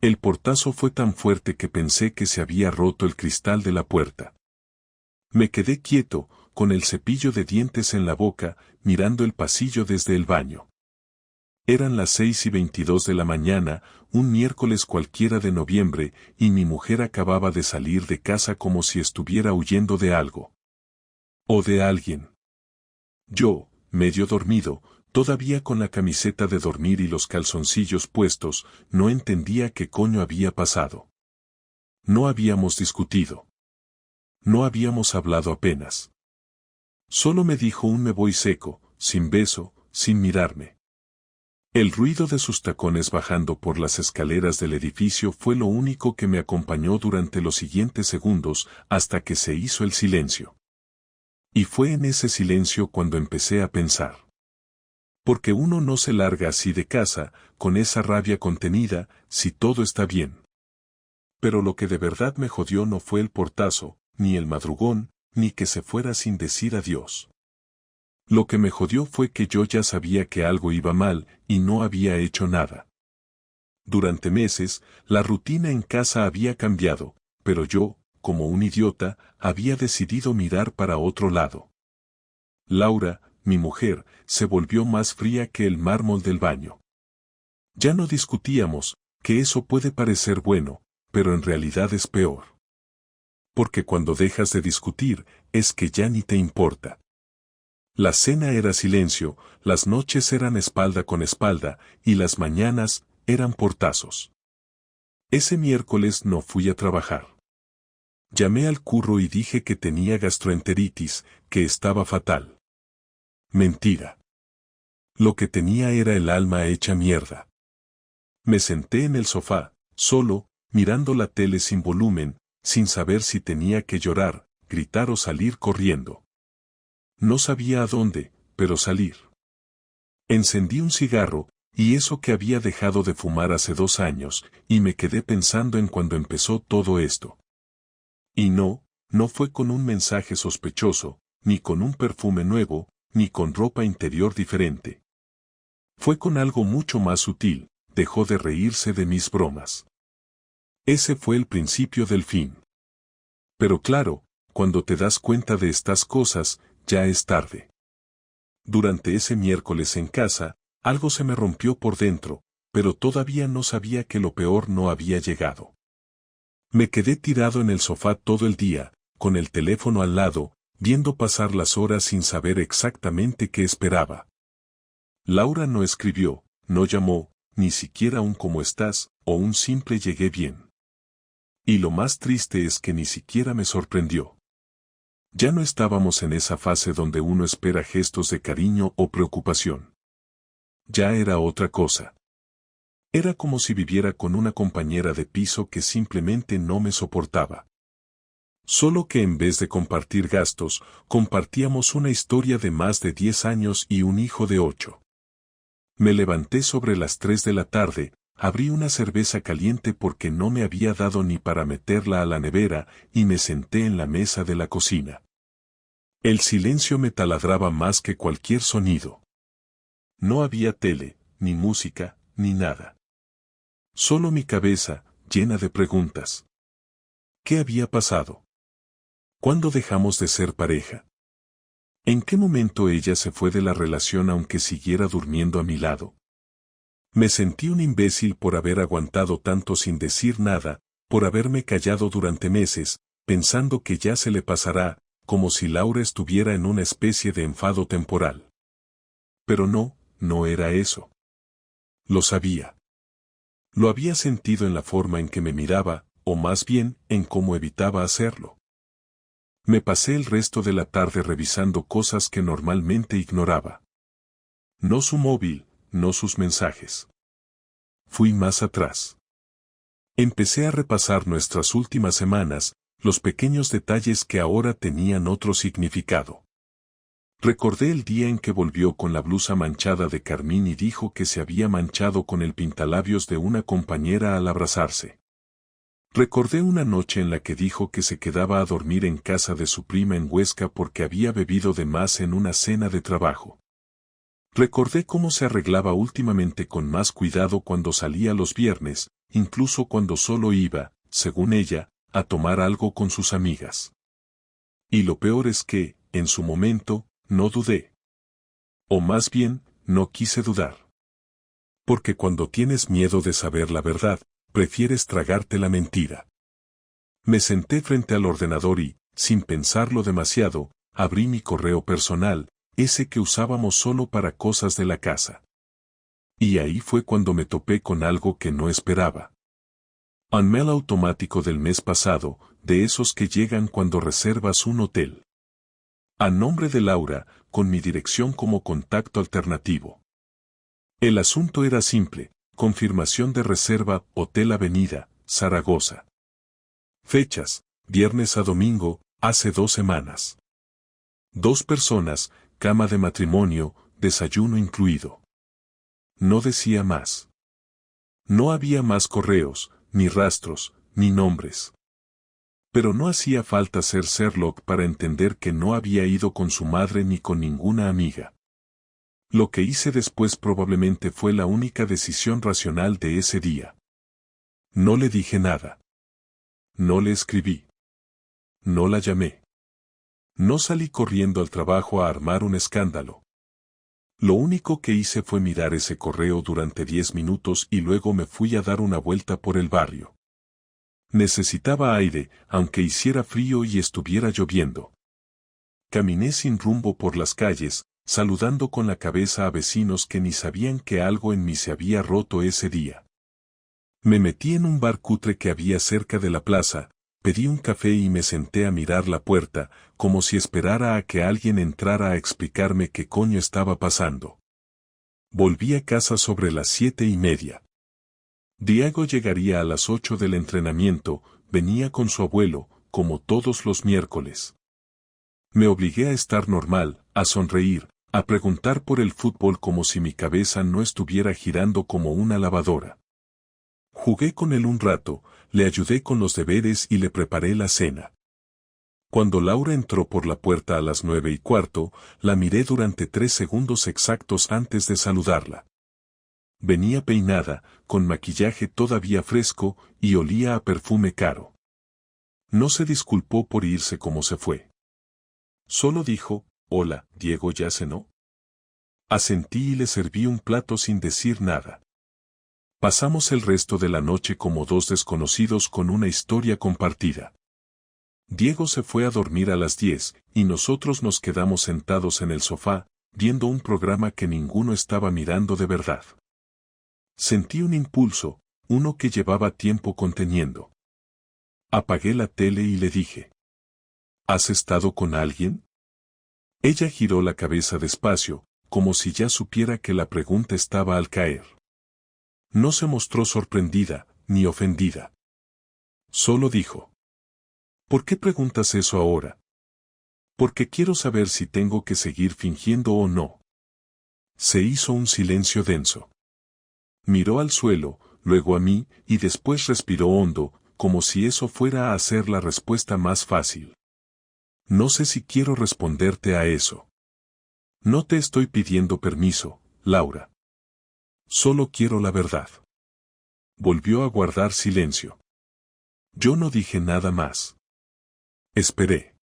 El portazo fue tan fuerte que pensé que se había roto el cristal de la puerta. Me quedé quieto, con el cepillo de dientes en la boca, mirando el pasillo desde el baño. Eran las 6:22 de la mañana, un miércoles cualquiera de noviembre, y mi mujer acababa de salir de casa como si estuviera huyendo de algo. O de alguien. Yo, medio dormido, todavía con la camiseta de dormir y los calzoncillos puestos, no entendía qué coño había pasado. No habíamos discutido. No habíamos hablado apenas. Solo me dijo un me voy seco, sin beso, sin mirarme. El ruido de sus tacones bajando por las escaleras del edificio fue lo único que me acompañó durante los siguientes segundos hasta que se hizo el silencio. Y fue en ese silencio cuando empecé a pensar. Porque uno no se larga así de casa, con esa rabia contenida, si todo está bien. Pero lo que de verdad me jodió no fue el portazo, ni el madrugón, ni que se fuera sin decir adiós. Lo que me jodió fue que yo ya sabía que algo iba mal y no había hecho nada. Durante meses, la rutina en casa había cambiado, pero yo, como un idiota, había decidido mirar para otro lado. Laura, mi mujer, se volvió más fría que el mármol del baño. Ya no discutíamos, que eso puede parecer bueno, pero en realidad es peor. Porque cuando dejas de discutir, es que ya ni te importa. La cena era silencio, las noches eran espalda con espalda, y las mañanas eran portazos. Ese miércoles no fui a trabajar. Llamé al curro y dije que tenía gastroenteritis, que estaba fatal. Mentira. Lo que tenía era el alma hecha mierda. Me senté en el sofá, solo, mirando la tele sin volumen, sin saber si tenía que llorar, gritar o salir corriendo. No sabía a dónde, pero salir. Encendí un cigarro, y eso que había dejado de fumar hace 2 años, y me quedé pensando en cuando empezó todo esto. Y no fue con un mensaje sospechoso, ni con un perfume nuevo, ni con ropa interior diferente. Fue con algo mucho más sutil, dejó de reírse de mis bromas. Ese fue el principio del fin. Pero claro, cuando te das cuenta de estas cosas, ya es tarde. Durante ese miércoles en casa, algo se me rompió por dentro, pero todavía no sabía que lo peor no había llegado. Me quedé tirado en el sofá todo el día, con el teléfono al lado, viendo pasar las horas sin saber exactamente qué esperaba. Laura no escribió, no llamó, ni siquiera un ¿cómo estás? O un simple llegué bien. Y lo más triste es que ni siquiera me sorprendió. Ya no estábamos en esa fase donde uno espera gestos de cariño o preocupación. Ya era otra cosa. Era como si viviera con una compañera de piso que simplemente no me soportaba. Solo que en vez de compartir gastos, compartíamos una historia de más de 10 años y un hijo de 8. Me levanté sobre las 3 de la tarde, abrí una cerveza caliente porque no me había dado ni para meterla a la nevera y me senté en la mesa de la cocina. El silencio me taladraba más que cualquier sonido. No había tele, ni música, ni nada. Solo mi cabeza, llena de preguntas. ¿Qué había pasado? ¿Cuándo dejamos de ser pareja? ¿En qué momento ella se fue de la relación aunque siguiera durmiendo a mi lado? Me sentí un imbécil por haber aguantado tanto sin decir nada, por haberme callado durante meses, pensando que ya se le pasará, como si Laura estuviera en una especie de enfado temporal. Pero no era eso. Lo sabía. Lo había sentido en la forma en que me miraba, o más bien, en cómo evitaba hacerlo. Me pasé el resto de la tarde revisando cosas que normalmente ignoraba. No su móvil, no sus mensajes. Fui más atrás. Empecé a repasar nuestras últimas semanas, los pequeños detalles que ahora tenían otro significado. Recordé el día en que volvió con la blusa manchada de carmín y dijo que se había manchado con el pintalabios de una compañera al abrazarse. Recordé una noche en la que dijo que se quedaba a dormir en casa de su prima en Huesca porque había bebido de más en una cena de trabajo. Recordé cómo se arreglaba últimamente con más cuidado cuando salía los viernes, incluso cuando solo iba, según ella, a tomar algo con sus amigas. Y lo peor es que, en su momento, no dudé. O más bien, no quise dudar. Porque cuando tienes miedo de saber la verdad, prefieres tragarte la mentira. Me senté frente al ordenador y, sin pensarlo demasiado, abrí mi correo personal, ese que usábamos solo para cosas de la casa. Y ahí fue cuando me topé con algo que no esperaba. Un mail automático del mes pasado, de esos que llegan cuando reservas un hotel. A nombre de Laura, con mi dirección como contacto alternativo. El asunto era simple: confirmación de reserva, Hotel Avenida, Zaragoza. Fechas: viernes a domingo, hace 2 semanas. 2 personas, cama de matrimonio, desayuno incluido. No decía más. No había más correos, ni rastros, ni nombres. Pero no hacía falta ser Sherlock para entender que no había ido con su madre ni con ninguna amiga. Lo que hice después probablemente fue la única decisión racional de ese día. No le dije nada. No le escribí. No la llamé. No salí corriendo al trabajo a armar un escándalo. Lo único que hice fue mirar ese correo durante 10 minutos y luego me fui a dar una vuelta por el barrio. Necesitaba aire, aunque hiciera frío y estuviera lloviendo. Caminé sin rumbo por las calles, saludando con la cabeza a vecinos que ni sabían que algo en mí se había roto ese día. Me metí en un bar cutre que había cerca de la plaza, pedí un café y me senté a mirar la puerta, como si esperara a que alguien entrara a explicarme qué coño estaba pasando. Volví a casa sobre las 7:30. Diego llegaría a las 8 del entrenamiento, venía con su abuelo, como todos los miércoles. Me obligué a estar normal, a sonreír, a preguntar por el fútbol como si mi cabeza no estuviera girando como una lavadora. Jugué con él un rato, le ayudé con los deberes y le preparé la cena. Cuando Laura entró por la puerta a las 9:15, la miré durante 3 segundos exactos antes de saludarla. Venía peinada, con maquillaje todavía fresco, y olía a perfume caro. No se disculpó por irse como se fue. Solo dijo: «Hola, Diego, ¿ya cenó?». Asentí y le serví un plato sin decir nada. Pasamos el resto de la noche como 2 desconocidos con una historia compartida. Diego se fue a dormir a las 10, y nosotros nos quedamos sentados en el sofá, viendo un programa que ninguno estaba mirando de verdad. Sentí un impulso, uno que llevaba tiempo conteniendo. Apagué la tele y le dije: «¿Has estado con alguien?». Ella giró la cabeza despacio, como si ya supiera que la pregunta estaba al caer. No se mostró sorprendida, ni ofendida. Solo dijo: «¿Por qué preguntas eso ahora?». «Porque quiero saber si tengo que seguir fingiendo o no». Se hizo un silencio denso. Miró al suelo, luego a mí, y después respiró hondo, como si eso fuera a hacer la respuesta más fácil. «No sé si quiero responderte a eso. No te estoy pidiendo permiso, Laura. Solo quiero la verdad». Volvió a guardar silencio. Yo no dije nada más. Esperé.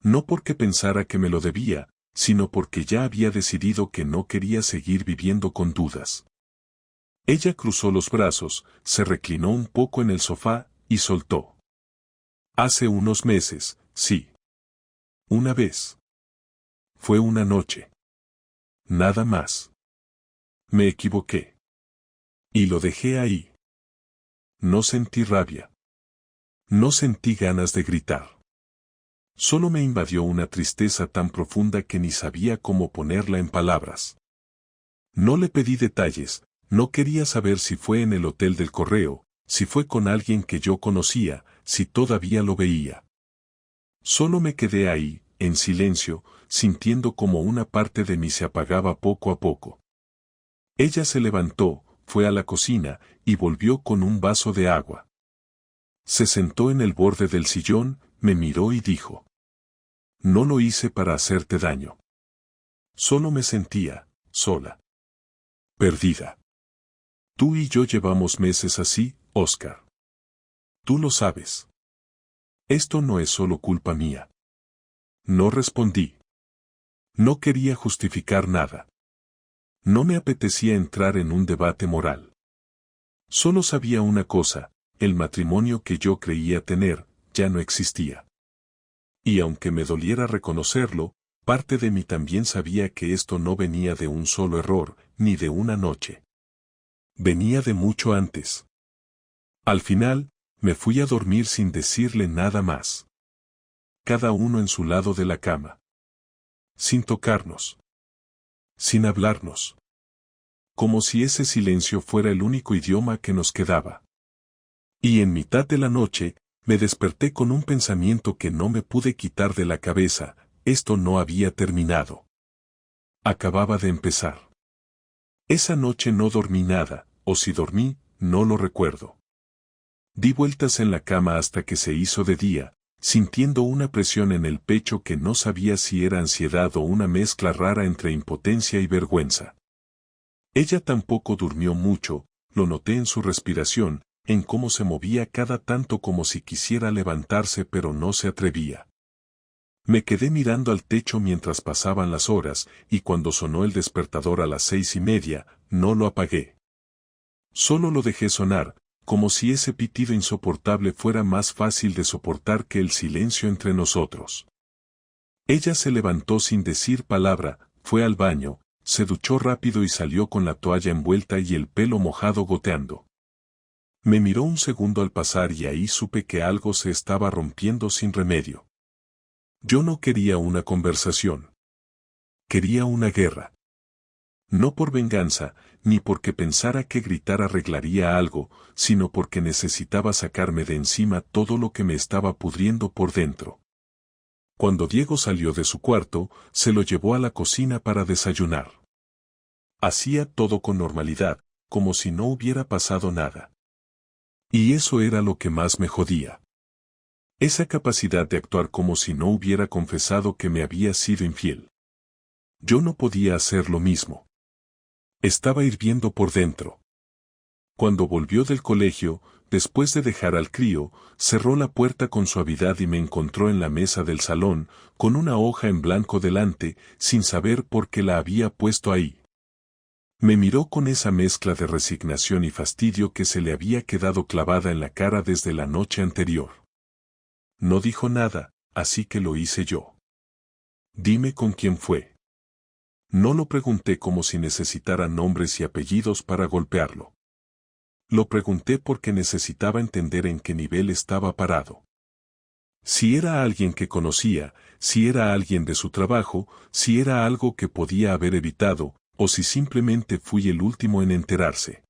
No porque pensara que me lo debía, sino porque ya había decidido que no quería seguir viviendo con dudas. Ella cruzó los brazos, se reclinó un poco en el sofá, y soltó: «Hace unos meses, sí. Una vez. Fue una noche. Nada más. Me equivoqué. Y lo dejé ahí». No sentí rabia. No sentí ganas de gritar. Solo me invadió una tristeza tan profunda que ni sabía cómo ponerla en palabras. No le pedí detalles, no quería saber si fue en el hotel del correo, si fue con alguien que yo conocía, si todavía lo veía. Solo me quedé ahí, en silencio, sintiendo como una parte de mí se apagaba poco a poco. Ella se levantó, fue a la cocina, y volvió con un vaso de agua. Se sentó en el borde del sillón, me miró y dijo: «No lo hice para hacerte daño. Solo me sentía sola. Perdida. Tú y yo llevamos meses así, Oscar. Tú lo sabes. Esto no es solo culpa mía. No respondí. No quería justificar nada. No me apetecía entrar en un debate moral. Solo sabía una cosa, el matrimonio que yo creía tener, ya no existía. Y aunque me doliera reconocerlo, parte de mí también sabía que esto no venía de un solo error, ni de una noche. Venía de mucho antes. Al final, me fui a dormir sin decirle nada más. Cada uno en su lado de la cama. Sin tocarnos. Sin hablarnos. Como si ese silencio fuera el único idioma que nos quedaba. Y en mitad de la noche, me desperté con un pensamiento que no me pude quitar de la cabeza, esto no había terminado. Acababa de empezar. Esa noche no dormí nada, o si dormí, no lo recuerdo. Di vueltas en la cama hasta que se hizo de día, sintiendo una presión en el pecho que no sabía si era ansiedad o una mezcla rara entre impotencia y vergüenza. Ella tampoco durmió mucho, lo noté en su respiración, en cómo se movía cada tanto como si quisiera levantarse pero no se atrevía. Me quedé mirando al techo mientras pasaban las horas, y cuando sonó el despertador a las 6:30, no lo apagué. Solo lo dejé sonar, como si ese pitido insoportable fuera más fácil de soportar que el silencio entre nosotros. Ella se levantó sin decir palabra, fue al baño, se duchó rápido y salió con la toalla envuelta y el pelo mojado goteando. Me miró un segundo al pasar y ahí supe que algo se estaba rompiendo sin remedio. Yo no quería una conversación. Quería una guerra. No por venganza, ni porque pensara que gritar arreglaría algo, sino porque necesitaba sacarme de encima todo lo que me estaba pudriendo por dentro. Cuando Diego salió de su cuarto, se lo llevó a la cocina para desayunar. Hacía todo con normalidad, como si no hubiera pasado nada. Y eso era lo que más me jodía. Esa capacidad de actuar como si no hubiera confesado que me había sido infiel. Yo no podía hacer lo mismo. Estaba hirviendo por dentro. Cuando volvió del colegio, después de dejar al crío, cerró la puerta con suavidad y me encontró en la mesa del salón, con una hoja en blanco delante, sin saber por qué la había puesto ahí. Me miró con esa mezcla de resignación y fastidio que se le había quedado clavada en la cara desde la noche anterior. No dijo nada, así que lo hice yo. Dime con quién fue. No lo pregunté como si necesitara nombres y apellidos para golpearlo. Lo pregunté porque necesitaba entender en qué nivel estaba parado. Si era alguien que conocía, si era alguien de su trabajo, si era algo que podía haber evitado, o si simplemente fui el último en enterarse.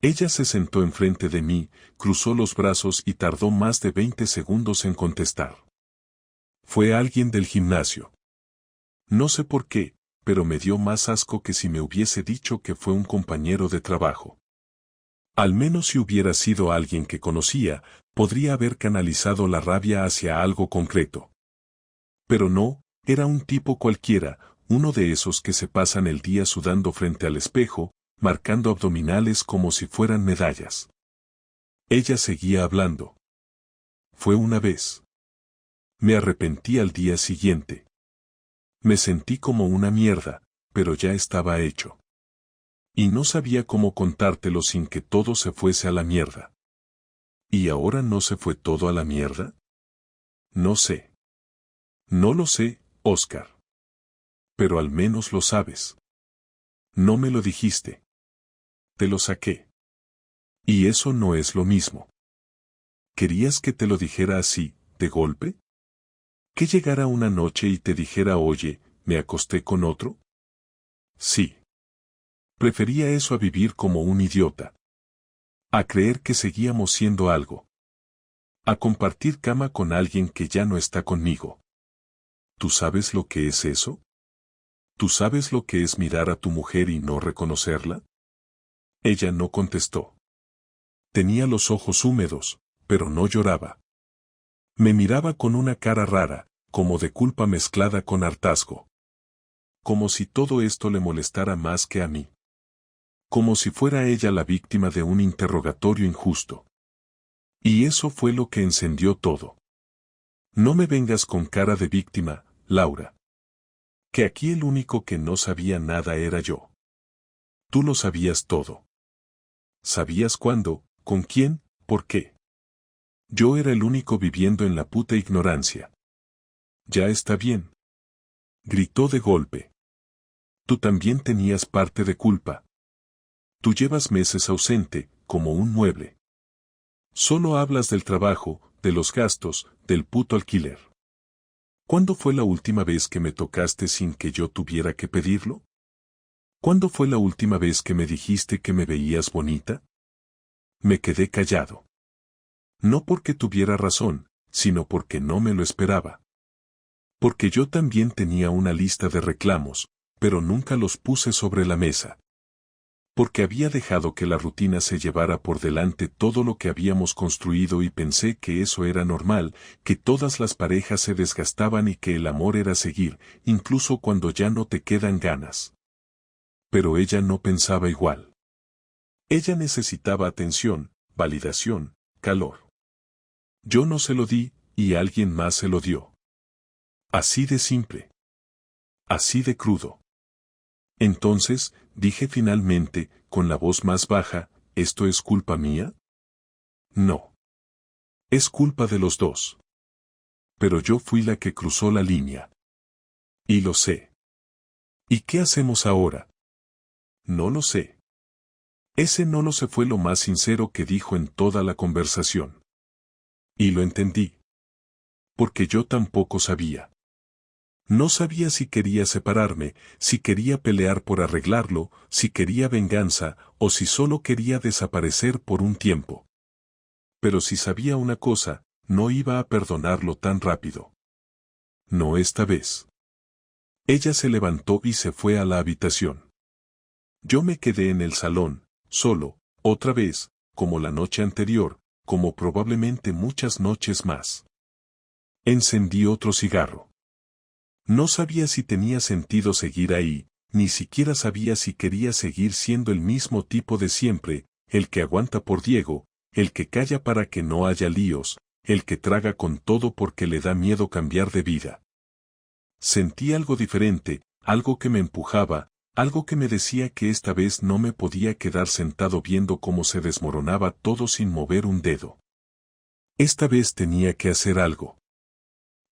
Ella se sentó enfrente de mí, cruzó los brazos y tardó más de 20 segundos en contestar. Fue alguien del gimnasio. No sé por qué, pero me dio más asco que si me hubiese dicho que fue un compañero de trabajo. Al menos si hubiera sido alguien que conocía, podría haber canalizado la rabia hacia algo concreto. Pero no, era un tipo cualquiera, uno de esos que se pasan el día sudando frente al espejo, marcando abdominales como si fueran medallas. Ella seguía hablando. Fue una vez. Me arrepentí al día siguiente. Me sentí como una mierda, pero ya estaba hecho. Y no sabía cómo contártelo sin que todo se fuese a la mierda. ¿Y ahora no se fue todo a la mierda? No sé. No lo sé, Oscar. Pero al menos lo sabes. No me lo dijiste. Te lo saqué. Y eso no es lo mismo. ¿Querías que te lo dijera así, de golpe? ¿Que llegara una noche y te dijera, oye, me acosté con otro? Sí. Prefería eso a vivir como un idiota. A creer que seguíamos siendo algo. A compartir cama con alguien que ya no está conmigo. ¿Tú sabes lo que es eso? ¿Tú sabes lo que es mirar a tu mujer y no reconocerla? Ella no contestó. Tenía los ojos húmedos, pero no lloraba. Me miraba con una cara rara, como de culpa mezclada con hartazgo. Como si todo esto le molestara más que a mí. como si fuera ella la víctima de un interrogatorio injusto. Y eso fue lo que encendió todo. No me vengas con cara de víctima, Laura. Que aquí el único que no sabía nada era yo. Tú lo sabías todo. Sabías cuándo, con quién, por qué. Yo era el único viviendo en la puta ignorancia. Ya está bien. Gritó de golpe. Tú también tenías parte de culpa. Tú llevas meses ausente, como un mueble. Solo hablas del trabajo, de los gastos, del puto alquiler. ¿Cuándo fue la última vez que me tocaste sin que yo tuviera que pedirlo? ¿Cuándo fue la última vez que me dijiste que me veías bonita? Me quedé callado. No porque tuviera razón, sino porque no me lo esperaba. Porque yo también tenía una lista de reclamos, pero nunca los puse sobre la mesa. Porque había dejado que la rutina se llevara por delante todo lo que habíamos construido y pensé que eso era normal, que todas las parejas se desgastaban y que el amor era seguir, incluso cuando ya no te quedan ganas. Pero ella no pensaba igual. Ella necesitaba atención, validación, calor. Yo no se lo di, y alguien más se lo dio. Así de simple. Así de crudo. Entonces, dije finalmente, con la voz más baja, ¿esto es culpa mía? No. Es culpa de los dos. Pero yo fui la que cruzó la línea. Y lo sé. ¿Y qué hacemos ahora? No lo sé. Ese no lo sé fue lo más sincero que dijo en toda la conversación. Y lo entendí. Porque yo tampoco sabía. No sabía si quería separarme, si quería pelear por arreglarlo, si quería venganza, o si solo quería desaparecer por un tiempo. Pero si sabía una cosa, no iba a perdonarlo tan rápido. No esta vez. Ella se levantó y se fue a la habitación. Yo me quedé en el salón, solo, otra vez, como la noche anterior, como probablemente muchas noches más. Encendí otro cigarro. No sabía si tenía sentido seguir ahí, ni siquiera sabía si quería seguir siendo el mismo tipo de siempre, el que aguanta por Diego, el que calla para que no haya líos, el que traga con todo porque le da miedo cambiar de vida. Sentí algo diferente, algo que me empujaba, algo que me decía que esta vez no me podía quedar sentado viendo cómo se desmoronaba todo sin mover un dedo. Esta vez tenía que hacer algo.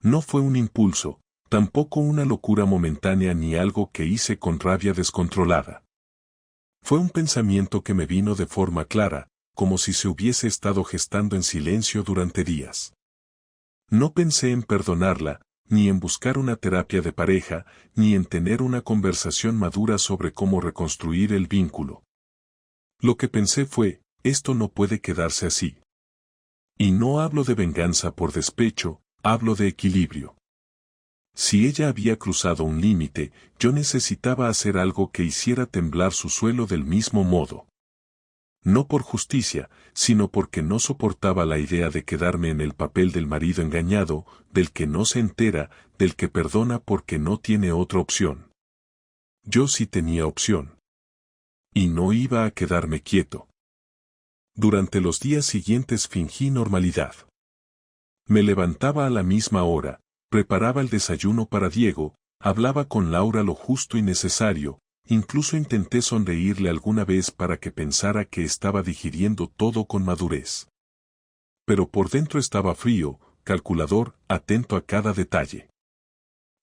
No fue un impulso, tampoco una locura momentánea ni algo que hice con rabia descontrolada. Fue un pensamiento que me vino de forma clara, como si se hubiese estado gestando en silencio durante días. No pensé en perdonarla, ni en buscar una terapia de pareja, ni en tener una conversación madura sobre cómo reconstruir el vínculo. Lo que pensé fue, esto no puede quedarse así. Y no hablo de venganza por despecho, hablo de equilibrio. Si ella había cruzado un límite, yo necesitaba hacer algo que hiciera temblar su suelo del mismo modo. No por justicia, sino porque no soportaba la idea de quedarme en el papel del marido engañado, del que no se entera, del que perdona porque no tiene otra opción. Yo sí tenía opción. Y no iba a quedarme quieto. Durante los días siguientes fingí normalidad. Me levantaba a la misma hora, preparaba el desayuno para Diego, hablaba con Laura lo justo y necesario, incluso intenté sonreírle alguna vez para que pensara que estaba digiriendo todo con madurez. Pero por dentro estaba frío, calculador, atento a cada detalle.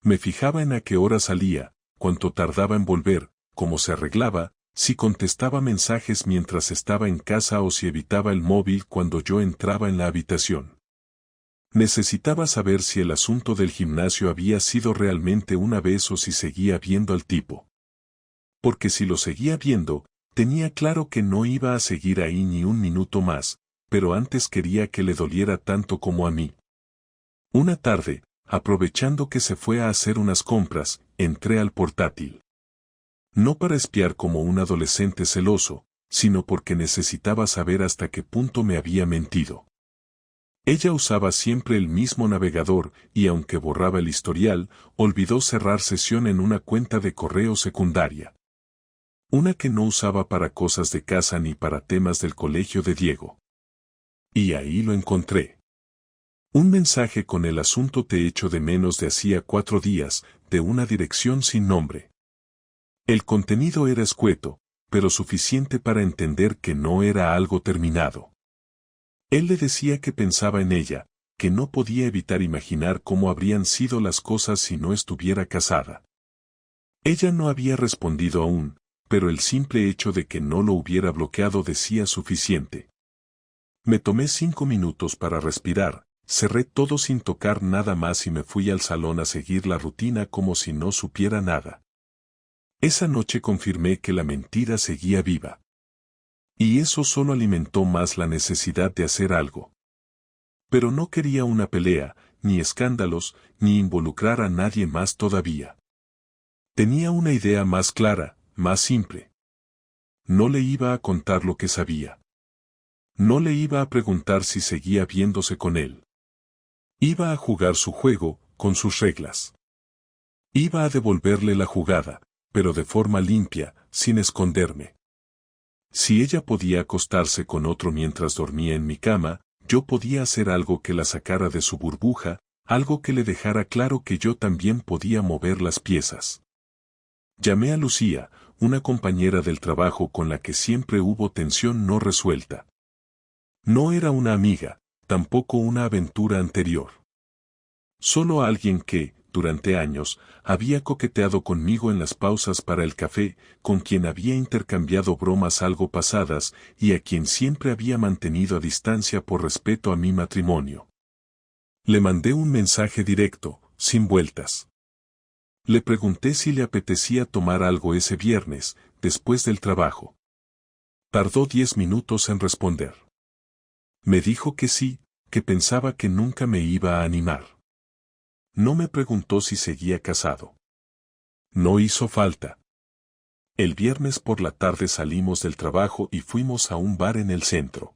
Me fijaba en a qué hora salía, cuánto tardaba en volver, cómo se arreglaba, si contestaba mensajes mientras estaba en casa o si evitaba el móvil cuando yo entraba en la habitación. Necesitaba saber si el asunto del gimnasio había sido realmente una vez o si seguía viendo al tipo. Porque si lo seguía viendo, tenía claro que no iba a seguir ahí ni un minuto más, pero antes quería que le doliera tanto como a mí. Una tarde, aprovechando que se fue a hacer unas compras, entré al portátil. No para espiar como un adolescente celoso, sino porque necesitaba saber hasta qué punto me había mentido. Ella usaba siempre el mismo navegador y aunque borraba el historial, olvidó cerrar sesión en una cuenta de correo secundaria. Una que no usaba para cosas de casa ni para temas del colegio de Diego. Y ahí lo encontré. Un mensaje con el asunto te echo de menos de hacía 4 días, de una dirección sin nombre. El contenido era escueto, pero suficiente para entender que no era algo terminado. Él le decía que pensaba en ella, que no podía evitar imaginar cómo habrían sido las cosas si no estuviera casada. Ella no había respondido aún, pero el simple hecho de que no lo hubiera bloqueado decía suficiente. Me tomé 5 minutos para respirar, cerré todo sin tocar nada más y me fui al salón a seguir la rutina como si no supiera nada. Esa noche confirmé que la mentira seguía viva. Y eso solo alimentó más la necesidad de hacer algo. Pero no quería una pelea, ni escándalos, ni involucrar a nadie más todavía. Tenía una idea más clara, más simple. No le iba a contar lo que sabía. No le iba a preguntar si seguía viéndose con él. Iba a jugar su juego, con sus reglas. Iba a devolverle la jugada, pero de forma limpia, sin esconderme. Si ella podía acostarse con otro mientras dormía en mi cama, yo podía hacer algo que la sacara de su burbuja, algo que le dejara claro que yo también podía mover las piezas. Llamé a Lucía, una compañera del trabajo con la que siempre hubo tensión no resuelta. No era una amiga, tampoco una aventura anterior. Solo alguien que, durante años, había coqueteado conmigo en las pausas para el café, con quien había intercambiado bromas algo pasadas y a quien siempre había mantenido a distancia por respeto a mi matrimonio. Le mandé un mensaje directo, sin vueltas. Le pregunté si le apetecía tomar algo ese viernes, después del trabajo. Tardó 10 minutos en responder. Me dijo que sí, que pensaba que nunca me iba a animar. No me preguntó si seguía casado. No hizo falta. El viernes por la tarde salimos del trabajo y fuimos a un bar en el centro.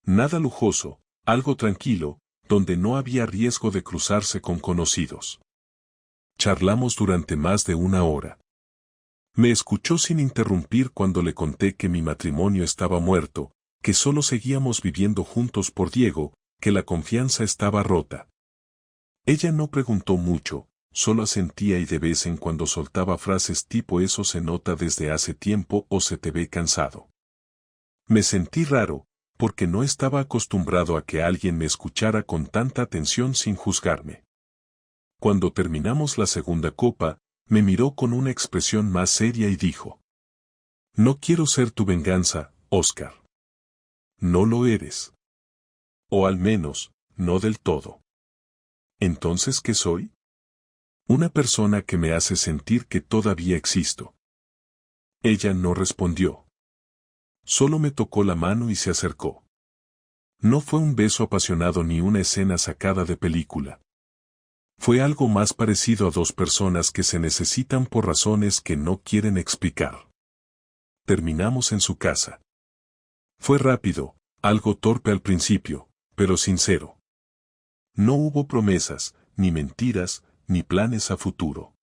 Nada lujoso, algo tranquilo, donde no había riesgo de cruzarse con conocidos. Charlamos durante más de 1 hora. Me escuchó sin interrumpir cuando le conté que mi matrimonio estaba muerto, que solo seguíamos viviendo juntos por Diego, que la confianza estaba rota. Ella no preguntó mucho, solo asentía y de vez en cuando soltaba frases tipo eso se nota desde hace tiempo o se te ve cansado. Me sentí raro, porque no estaba acostumbrado a que alguien me escuchara con tanta atención sin juzgarme. Cuando terminamos la segunda copa, me miró con una expresión más seria y dijo: No quiero ser tu venganza, Oscar. No lo eres. O al menos, no del todo. ¿Entonces qué soy? Una persona que me hace sentir que todavía existo. Ella no respondió. Solo me tocó la mano y se acercó. No fue un beso apasionado ni una escena sacada de película. Fue algo más parecido a 2 personas que se necesitan por razones que no quieren explicar. Terminamos en su casa. Fue rápido, algo torpe al principio, pero sincero. No hubo promesas, ni mentiras, ni planes a futuro.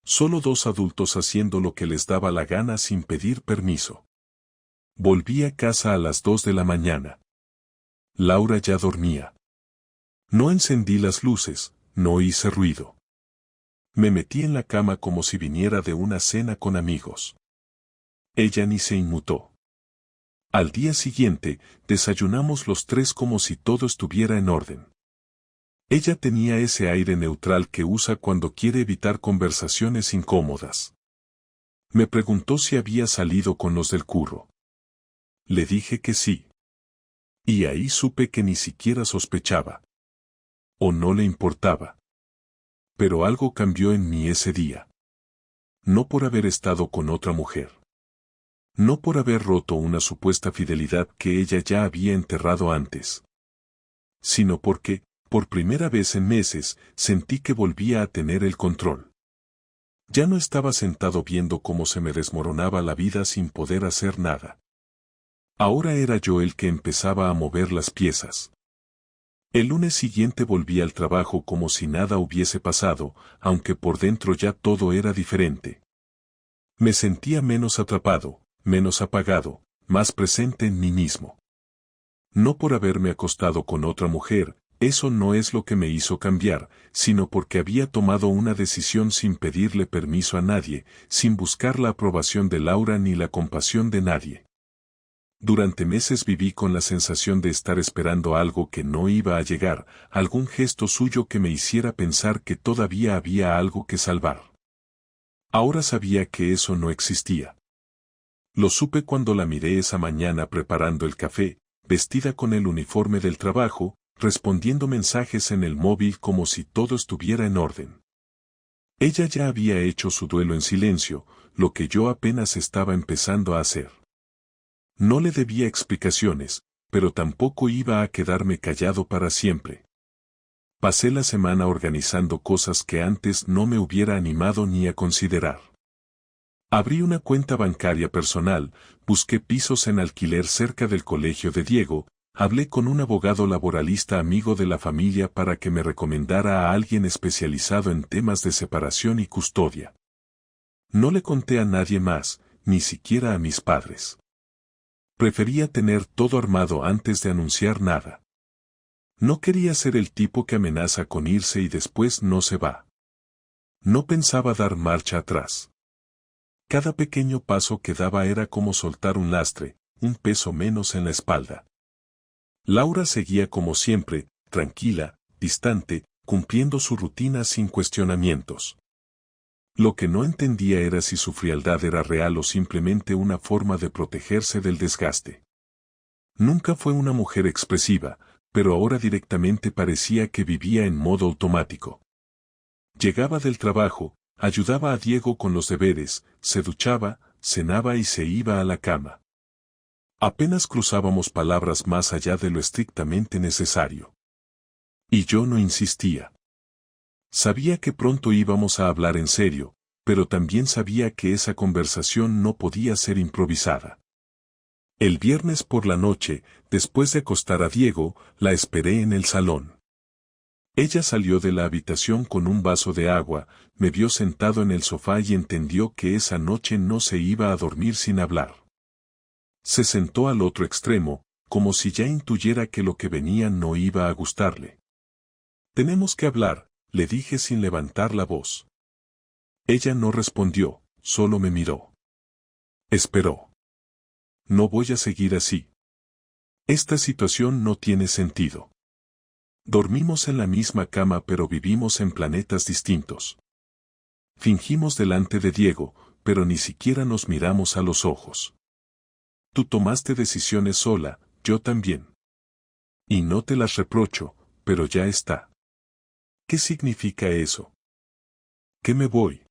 Solo 2 adultos haciendo lo que les daba la gana sin pedir permiso. Volví a casa a las 2 de la mañana. Laura ya dormía. No encendí las luces, no hice ruido. Me metí en la cama como si viniera de una cena con amigos. Ella ni se inmutó. Al día siguiente, desayunamos los 3 como si todo estuviera en orden. Ella tenía ese aire neutral que usa cuando quiere evitar conversaciones incómodas. Me preguntó si había salido con los del curro. Le dije que sí. Y ahí supe que ni siquiera sospechaba. O no le importaba. Pero algo cambió en mí ese día. No por haber estado con otra mujer. No por haber roto una supuesta fidelidad que ella ya había enterrado antes. Sino porque, por primera vez en meses, sentí que volvía a tener el control. Ya no estaba sentado viendo cómo se me desmoronaba la vida sin poder hacer nada. Ahora era yo el que empezaba a mover las piezas. El lunes siguiente volví al trabajo como si nada hubiese pasado, aunque por dentro ya todo era diferente. Me sentía menos atrapado, menos apagado, más presente en mí mismo. No por haberme acostado con otra mujer, eso no es lo que me hizo cambiar, sino porque había tomado una decisión sin pedirle permiso a nadie, sin buscar la aprobación de Laura ni la compasión de nadie. Durante meses viví con la sensación de estar esperando algo que no iba a llegar, algún gesto suyo que me hiciera pensar que todavía había algo que salvar. Ahora sabía que eso no existía. Lo supe cuando la miré esa mañana preparando el café, vestida con el uniforme del trabajo, respondiendo mensajes en el móvil como si todo estuviera en orden. Ella ya había hecho su duelo en silencio, lo que yo apenas estaba empezando a hacer. No le debía explicaciones, pero tampoco iba a quedarme callado para siempre. Pasé la semana organizando cosas que antes no me hubiera animado ni a considerar. Abrí una cuenta bancaria personal, busqué pisos en alquiler cerca del colegio de Diego, hablé con un abogado laboralista amigo de la familia para que me recomendara a alguien especializado en temas de separación y custodia. No le conté a nadie más, ni siquiera a mis padres. Prefería tener todo armado antes de anunciar nada. No quería ser el tipo que amenaza con irse y después no se va. No pensaba dar marcha atrás. Cada pequeño paso que daba era como soltar un lastre, un peso menos en la espalda. Laura seguía como siempre, tranquila, distante, cumpliendo su rutina sin cuestionamientos. Lo que no entendía era si su frialdad era real o simplemente una forma de protegerse del desgaste. Nunca fue una mujer expresiva, pero ahora directamente parecía que vivía en modo automático. Llegaba del trabajo, ayudaba a Diego con los deberes, se duchaba, cenaba y se iba a la cama. Apenas cruzábamos palabras más allá de lo estrictamente necesario. Y yo no insistía. Sabía que pronto íbamos a hablar en serio, pero también sabía que esa conversación no podía ser improvisada. El viernes por la noche, después de acostar a Diego, la esperé en el salón. Ella salió de la habitación con un vaso de agua, me vio sentado en el sofá y entendió que esa noche no se iba a dormir sin hablar. Se sentó al otro extremo, como si ya intuyera que lo que venía no iba a gustarle. «Tenemos que hablar», le dije sin levantar la voz. Ella no respondió, solo me miró. Esperó. No voy a seguir así. Esta situación no tiene sentido. Dormimos en la misma cama pero vivimos en planetas distintos. Fingimos delante de Diego, pero ni siquiera nos miramos a los ojos. Tú tomaste decisiones sola, yo también. Y no te las reprocho, pero ya está. ¿Qué significa eso? ¿Qué me voy?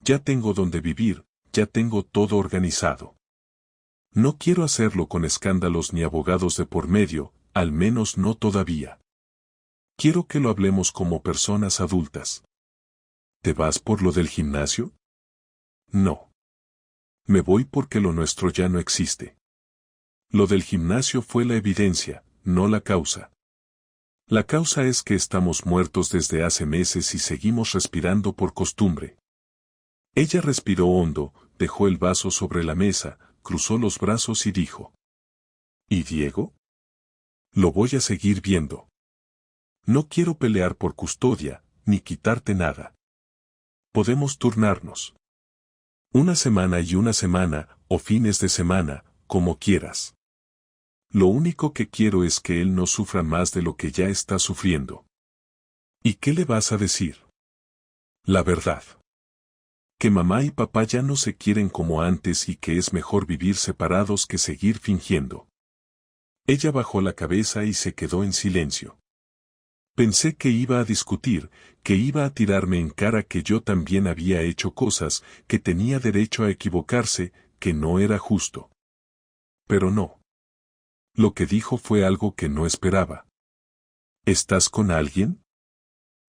Ya tengo donde vivir, ya tengo todo organizado. No quiero hacerlo con escándalos ni abogados de por medio, al menos no todavía. Quiero que lo hablemos como personas adultas. ¿Te vas por lo del gimnasio? No. Me voy porque lo nuestro ya no existe. Lo del gimnasio fue la evidencia, no la causa. La causa es que estamos muertos desde hace meses y seguimos respirando por costumbre. Ella respiró hondo, dejó el vaso sobre la mesa, cruzó los brazos y dijo: ¿Y Diego? Lo voy a seguir viendo. No quiero pelear por custodia, ni quitarte nada. Podemos turnarnos. Una semana y una semana, o fines de semana, como quieras. Lo único que quiero es que él no sufra más de lo que ya está sufriendo. ¿Y qué le vas a decir? La verdad. Que mamá y papá ya no se quieren como antes y que es mejor vivir separados que seguir fingiendo. Ella bajó la cabeza y se quedó en silencio. Pensé que iba a discutir, que iba a tirarme en cara que yo también había hecho cosas, que tenía derecho a equivocarse, que no era justo. Pero no. Lo que dijo fue algo que no esperaba. ¿Estás con alguien?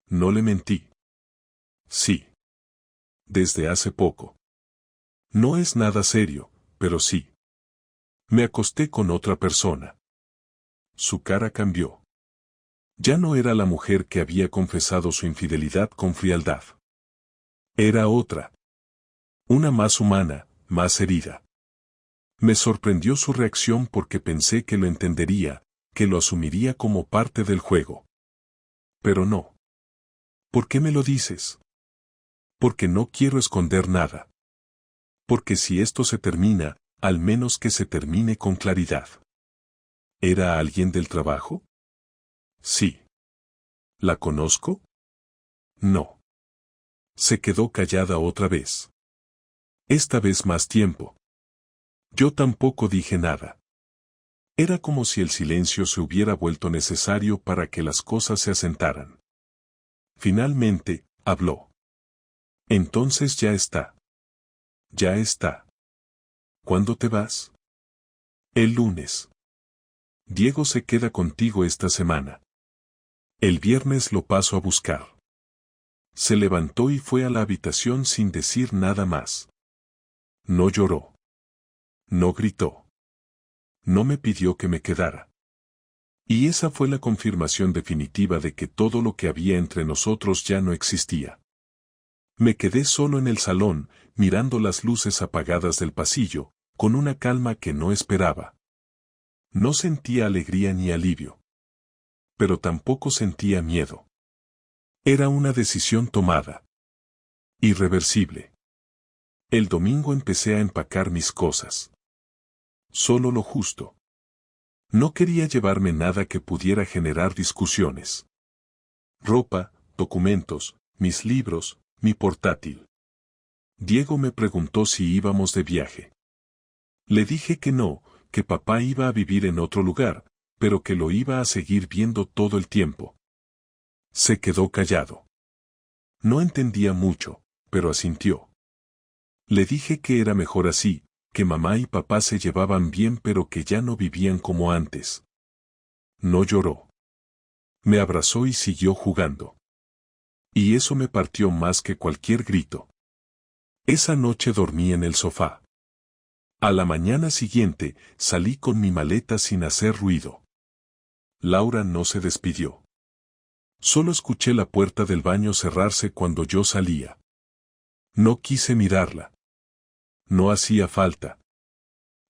No le mentí. Sí. Desde hace poco. No es nada serio, pero sí. Me acosté con otra persona. Su cara cambió. Ya no era la mujer que había confesado su infidelidad con frialdad. Era otra. Una más humana, más herida. Me sorprendió su reacción porque pensé que lo entendería, que lo asumiría como parte del juego. Pero no. ¿Por qué me lo dices? Porque no quiero esconder nada. Porque si esto se termina, al menos que se termine con claridad. ¿Era alguien del trabajo? Sí. ¿La conozco? No. Se quedó callada otra vez. Esta vez más tiempo. Yo tampoco dije nada. Era como si el silencio se hubiera vuelto necesario para que las cosas se asentaran. Finalmente, habló. Entonces ya está. Ya está. ¿Cuándo te vas? El lunes. Diego se queda contigo esta semana. El viernes lo paso a buscar. Se levantó y fue a la habitación sin decir nada más. No lloró. No gritó. No me pidió que me quedara. Y esa fue la confirmación definitiva de que todo lo que había entre nosotros ya no existía. Me quedé solo en el salón, mirando las luces apagadas del pasillo, con una calma que no esperaba. No sentía alegría ni alivio. Pero tampoco sentía miedo. Era una decisión tomada. Irreversible. El domingo empecé a empacar mis cosas. Solo lo justo. No quería llevarme nada que pudiera generar discusiones. Ropa, documentos, mis libros, mi portátil. Diego me preguntó si íbamos de viaje. Le dije que no, que papá iba a vivir en otro lugar, pero que lo iba a seguir viendo todo el tiempo. Se quedó callado. No entendía mucho, pero asintió. Le dije que era mejor así, que mamá y papá se llevaban bien pero que ya no vivían como antes. No lloró. Me abrazó y siguió jugando. Y eso me partió más que cualquier grito. Esa noche dormí en el sofá. A la mañana siguiente, salí con mi maleta sin hacer ruido. Laura no se despidió. Solo escuché la puerta del baño cerrarse cuando yo salía. No quise mirarla. No hacía falta.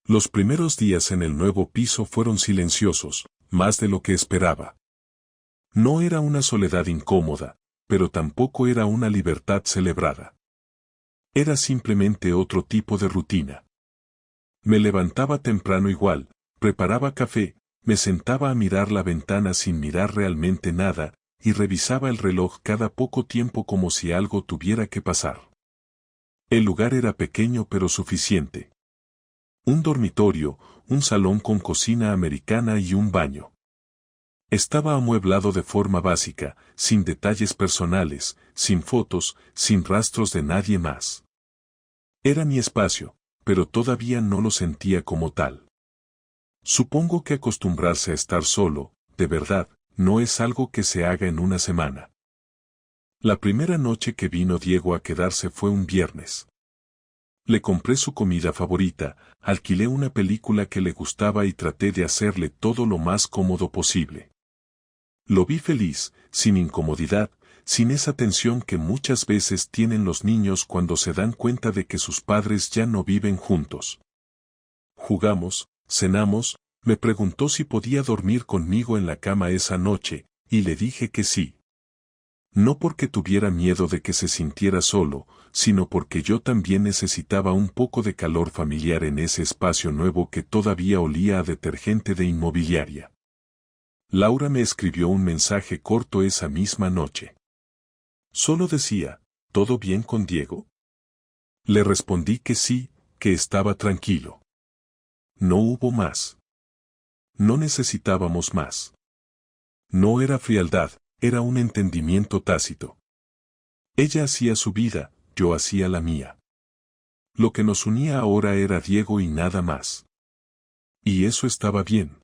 Los primeros días en el nuevo piso fueron silenciosos, más de lo que esperaba. No era una soledad incómoda, pero tampoco era una libertad celebrada. Era simplemente otro tipo de rutina. Me levantaba temprano igual, preparaba café, me sentaba a mirar la ventana sin mirar realmente nada, y revisaba el reloj cada poco tiempo como si algo tuviera que pasar. El lugar era pequeño pero suficiente. Un dormitorio, un salón con cocina americana y un baño. Estaba amueblado de forma básica, sin detalles personales, sin fotos, sin rastros de nadie más. Era mi espacio, pero todavía no lo sentía como tal. Supongo que acostumbrarse a estar solo, de verdad, no es algo que se haga en una semana. La primera noche que vino Diego a quedarse fue un viernes. Le compré su comida favorita, alquilé una película que le gustaba y traté de hacerle todo lo más cómodo posible. Lo vi feliz, sin incomodidad, sin esa tensión que muchas veces tienen los niños cuando se dan cuenta de que sus padres ya no viven juntos. Jugamos, cenamos, me preguntó si podía dormir conmigo en la cama esa noche, y le dije que sí. No porque tuviera miedo de que se sintiera solo, sino porque yo también necesitaba un poco de calor familiar en ese espacio nuevo que todavía olía a detergente de inmobiliaria. Laura me escribió un mensaje corto esa misma noche. Solo decía, ¿todo bien con Diego? Le respondí que sí, que estaba tranquilo. No hubo más. No necesitábamos más. No era frialdad, era un entendimiento tácito. Ella hacía su vida, yo hacía la mía. Lo que nos unía ahora era Diego y nada más. Y eso estaba bien.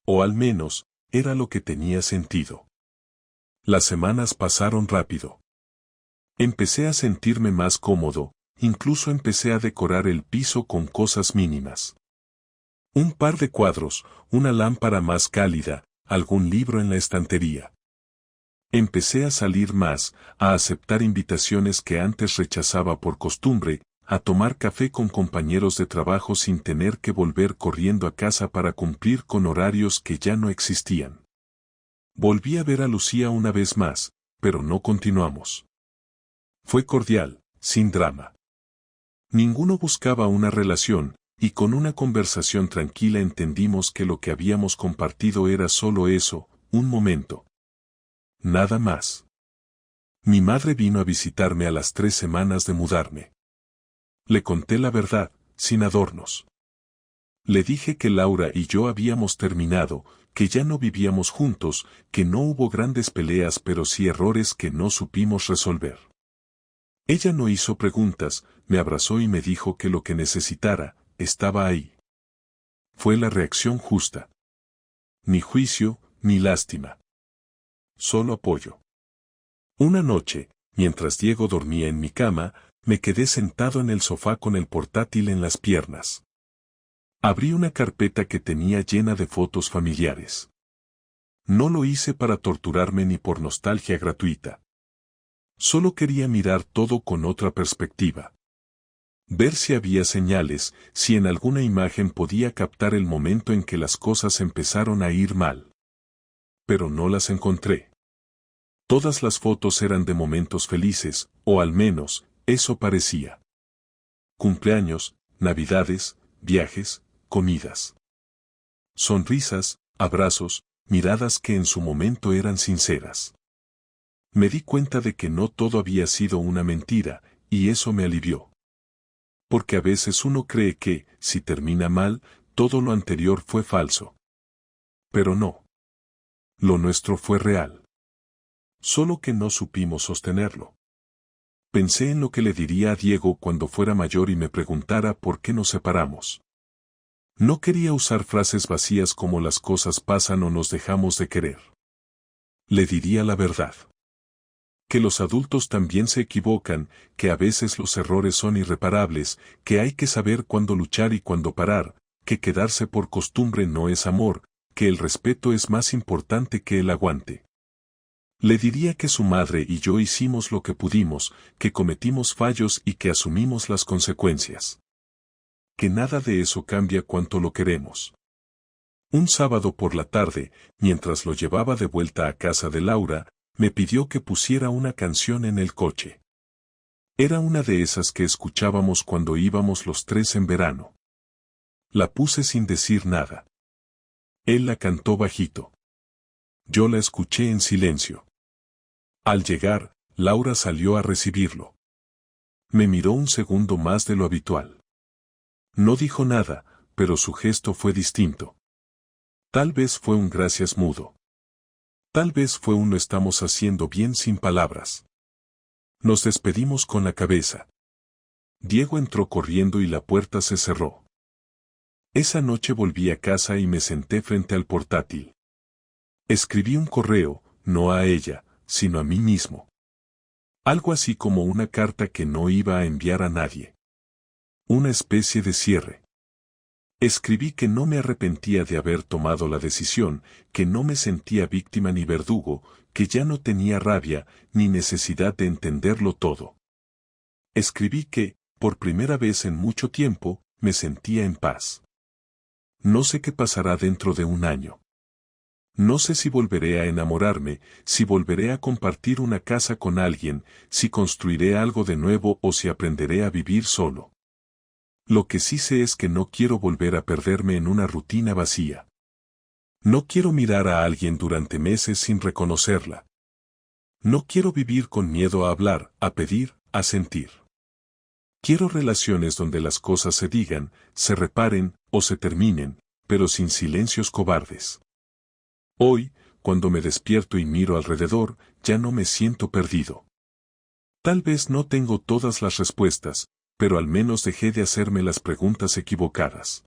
O al menos, era lo que tenía sentido. Las semanas pasaron rápido. Empecé a sentirme más cómodo, incluso empecé a decorar el piso con cosas mínimas. Un par de cuadros, una lámpara más cálida, algún libro en la estantería. Empecé a salir más, a aceptar invitaciones que antes rechazaba por costumbre, a tomar café con compañeros de trabajo sin tener que volver corriendo a casa para cumplir con horarios que ya no existían. Volví a ver a Lucía una vez más, pero no continuamos. Fue cordial, sin drama. Ninguno buscaba una relación, y con una conversación tranquila entendimos que lo que habíamos compartido era solo eso, un momento. Nada más. Mi madre vino a visitarme a las 3 semanas de mudarme. Le conté la verdad, sin adornos. Le dije que Laura y yo habíamos terminado, que ya no vivíamos juntos, que no hubo grandes peleas pero sí errores que no supimos resolver. Ella no hizo preguntas, me abrazó y me dijo que lo que necesitara, estaba ahí. Fue la reacción justa. Ni juicio, ni lástima. Solo apoyo. Una noche, mientras Diego dormía en mi cama, me quedé sentado en el sofá con el portátil en las piernas. Abrí una carpeta que tenía llena de fotos familiares. No lo hice para torturarme ni por nostalgia gratuita. Solo quería mirar todo con otra perspectiva. Ver si había señales, si en alguna imagen podía captar el momento en que las cosas empezaron a ir mal. Pero no las encontré. Todas las fotos eran de momentos felices, o al menos, eso parecía. Cumpleaños, navidades, viajes, comidas. Sonrisas, abrazos, miradas que en su momento eran sinceras. Me di cuenta de que no todo había sido una mentira, y eso me alivió. Porque a veces uno cree que, si termina mal, todo lo anterior fue falso. Pero no. Lo nuestro fue real. Solo que no supimos sostenerlo. Pensé en lo que le diría a Diego cuando fuera mayor y me preguntara por qué nos separamos. No quería usar frases vacías como las cosas pasan o nos dejamos de querer. Le diría la verdad. Que los adultos también se equivocan, que a veces los errores son irreparables, que hay que saber cuándo luchar y cuándo parar, que quedarse por costumbre no es amor, que el respeto es más importante que el aguante. Le diría que su madre y yo hicimos lo que pudimos, que cometimos fallos y que asumimos las consecuencias. Que nada de eso cambia cuanto lo queremos. Un sábado por la tarde, mientras lo llevaba de vuelta a casa de Laura, me pidió que pusiera una canción en el coche. Era una de esas que escuchábamos cuando íbamos los 3 en verano. La puse sin decir nada. Él la cantó bajito. Yo la escuché en silencio. Al llegar, Laura salió a recibirlo. Me miró un segundo más de lo habitual. No dijo nada, pero su gesto fue distinto. Tal vez fue un gracias mudo. Tal vez fue un lo estamos haciendo bien sin palabras. Nos despedimos con la cabeza. Diego entró corriendo y la puerta se cerró. Esa noche volví a casa y me senté frente al portátil. Escribí un correo, no a ella, sino a mí mismo. Algo así como una carta que no iba a enviar a nadie. Una especie de cierre. Escribí que no me arrepentía de haber tomado la decisión, que no me sentía víctima ni verdugo, que ya no tenía rabia, ni necesidad de entenderlo todo. Escribí que, por primera vez en mucho tiempo, me sentía en paz. No sé qué pasará dentro de un año. No sé si volveré a enamorarme, si volveré a compartir una casa con alguien, si construiré algo de nuevo o si aprenderé a vivir solo. Lo que sí sé es que no quiero volver a perderme en una rutina vacía. No quiero mirar a alguien durante meses sin reconocerla. No quiero vivir con miedo a hablar, a pedir, a sentir. Quiero relaciones donde las cosas se digan, se reparen o se terminen, pero sin silencios cobardes. Hoy, cuando me despierto y miro alrededor, ya no me siento perdido. Tal vez no tengo todas las respuestas, pero al menos dejé de hacerme las preguntas equivocadas.